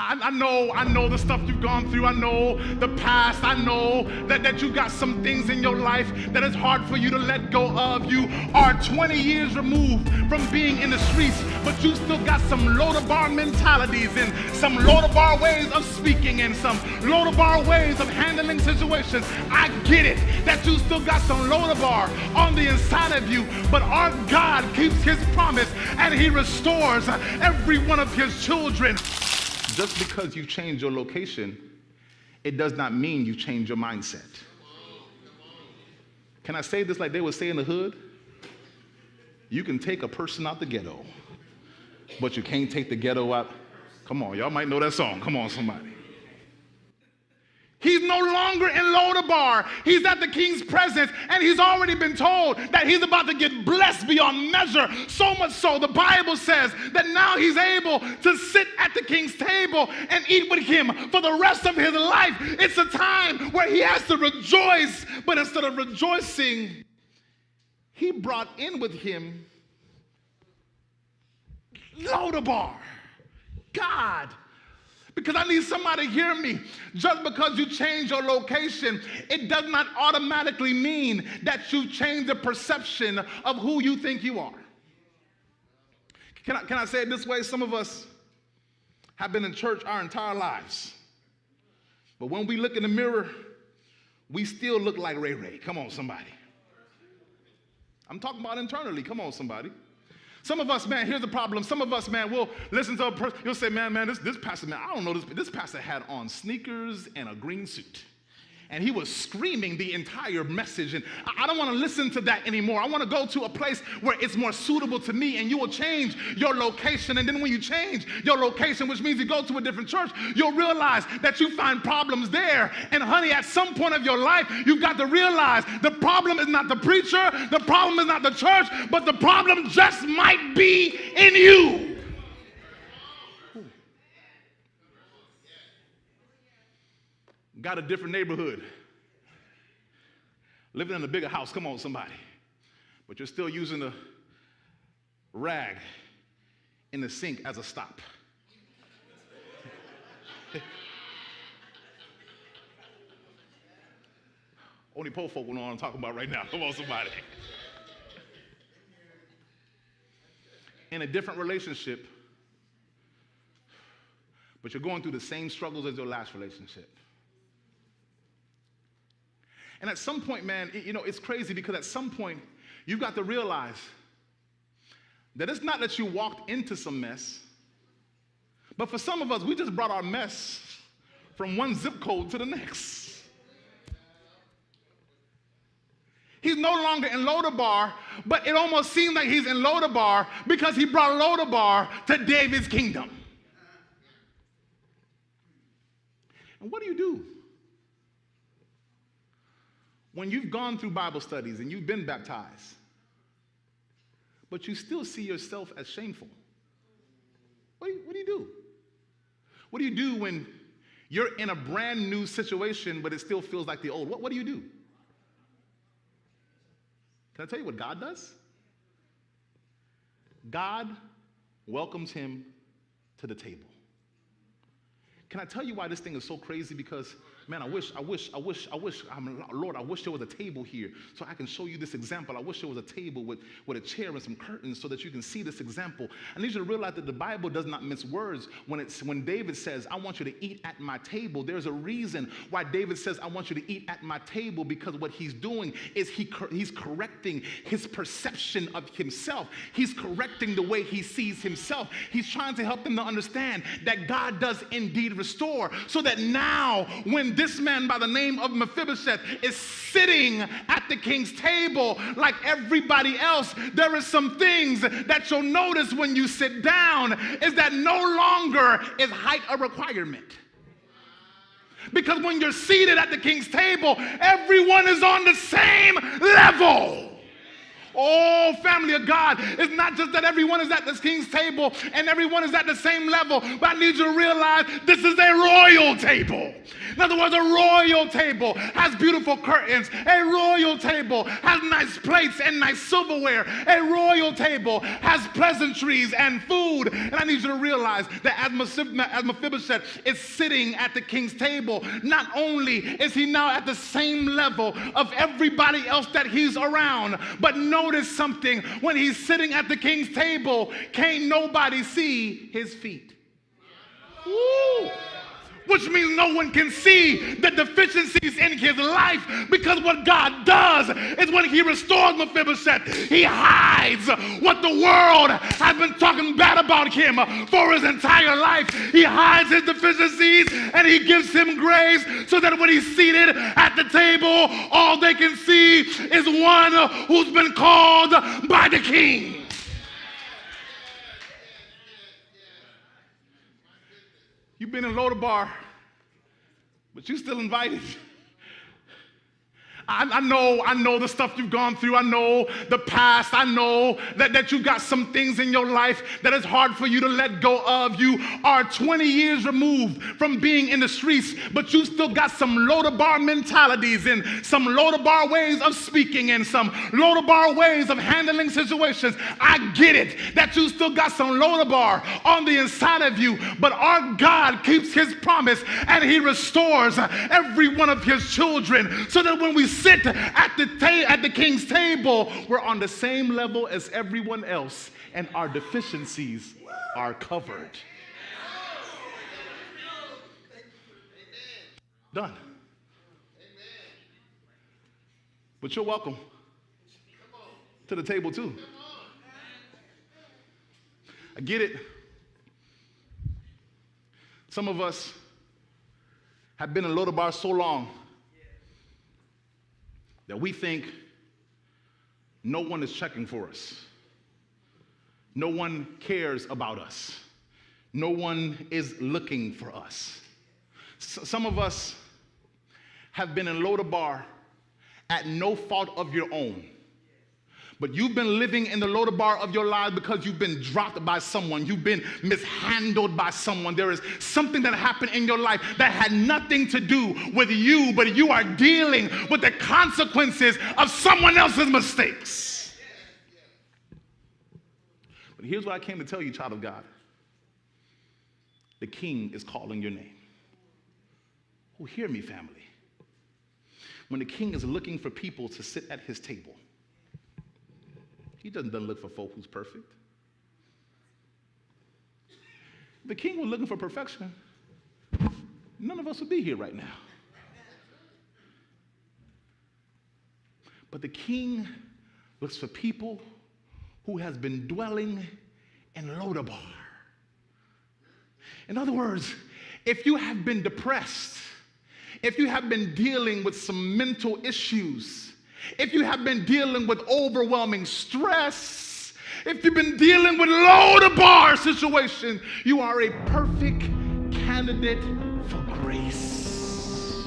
I know the stuff you've gone through. I know the past. I know that you got some things in your life that is hard for you to let go of. You are 20 years removed from being in the streets, but you still got some Lodabar mentalities and some Lodabar ways of speaking and some Lodabar ways of handling situations. I get it that you still got some Lodabar on the inside of you, but our God keeps his promise and he restores every one of his children. Just because you change your location, it does not mean you change your mindset. Can I say this like they would say in the hood? You can take a person out the ghetto, but you can't take the ghetto out. Come on, y'all might know that song. Come on, somebody. He's no longer in Lodabar. He's at the king's presence, and he's already been told that he's about to get blessed beyond measure. So much so, the Bible says that now he's able to sit at the king's table and eat with him for the rest of his life. It's a time where he has to rejoice, but instead of rejoicing, he brought in with him Lodabar, God. Because I need somebody to hear me. Just because you change your location, it does not automatically mean that you change the perception of who you think you are. Can I say it this way? Some of us have been in church our entire lives. But when we look in the mirror, we still look like Ray Ray. Come on, somebody. I'm talking about internally. Come on, somebody. Some of us, man, here's the problem. Some of us, man, will listen to a person. You'll say, man, this pastor, man, I don't know this. This pastor had on sneakers and a green suit. And he was screaming the entire message. And I don't want to listen to that anymore. I want to go to a place where it's more suitable to me. And you will change your location. And then when you change your location, which means you go to a different church, you'll realize that you find problems there. And honey, at some point of your life, you've got to realize the problem is not the preacher, the problem is not the church, but the problem just might be in you. Got a different neighborhood. Living in a bigger house. Come on, somebody. But you're still using a rag in the sink as a stop. Only poor folk will know what I'm talking about right now. Come on, somebody. In a different relationship, but you're going through the same struggles as your last relationship. And at some point, man, it's crazy because at some point, you've got to realize that it's not that you walked into some mess, but for some of us, we just brought our mess from one zip code to the next. He's no longer in Lodabar, but it almost seems like he's in Lodabar because he brought Lodabar to David's kingdom. And what do you do when you've gone through Bible studies and you've been baptized, but you still see yourself as shameful? What do you do? What do you do when you're in a brand new situation, but it still feels like the old? What do you do? Can I tell you what God does? God welcomes him to the table. Can I tell you why this thing is so crazy? Because, man, Lord, I wish there was a table here so I can show you this example. I wish there was a table with a chair and some curtains so that you can see this example. I need you to realize that the Bible does not mince words. When David says, I want you to eat at my table, there's a reason why David says, I want you to eat at my table, because what he's doing is he's correcting his perception of himself. He's correcting the way he sees himself. He's trying to help them to understand that God does indeed restore, so that now when this man by the name of Mephibosheth is sitting at the king's table like everybody else, there are some things that you'll notice when you sit down is that no longer is height a requirement. Because when you're seated at the king's table, everyone is on the same level. Oh, family of God, it's not just that everyone is at this king's table and everyone is at the same level, but I need you to realize this is a royal table. In other words, a royal table has beautiful curtains. A royal table has nice plates and nice silverware. A royal table has pleasantries and food. And I need you to realize that as Mephibosheth is sitting at the king's table, not only is he now at the same level of everybody else that he's around, but notice something. When he's sitting at the king's table, can't nobody see his feet. Woo! Which means no one can see the deficiencies in his life, because what God does is when he restores Mephibosheth, he hides what the world has been talking bad about him for his entire life. He hides his deficiencies and he gives him grace so that when he's seated at the table, all they can see is one who's been called by the king. You've been in Lodabar, but you're still invited. I know the stuff you've gone through. I know the past. I know that you got some things in your life that is hard for you to let go of. You are 20 years removed from being in the streets, but you still got some Lodabar mentalities and some Lodabar ways of speaking and some Lodabar ways of handling situations. I get it that you still got some Lodabar on the inside of you, but our God keeps his promise and he restores every one of his children so that when we sit at the king's table, we're on the same level as everyone else, and our deficiencies are covered. Done. But you're welcome to the table too. I get it. Some of us have been in Lodabar so long that we think no one is checking for us. No one cares about us. No one is looking for us. Some of us have been in Lodabar at no fault of your own. But you've been living in the Lodabar of your life because you've been dropped by someone. You've been mishandled by someone. There is something that happened in your life that had nothing to do with you, but you are dealing with the consequences of someone else's mistakes. But here's what I came to tell you, child of God. The king is calling your name. Oh, hear me, family. When the king is looking for people to sit at his table, he doesn't look for folk who's perfect. If the king was looking for perfection, none of us would be here right now. But the king looks for people who has been dwelling in Lodabar. In other words, if you have been depressed, if you have been dealing with some mental issues, if you have been dealing with overwhelming stress, if you've been dealing with Lodabar situation, you are a perfect candidate for grace.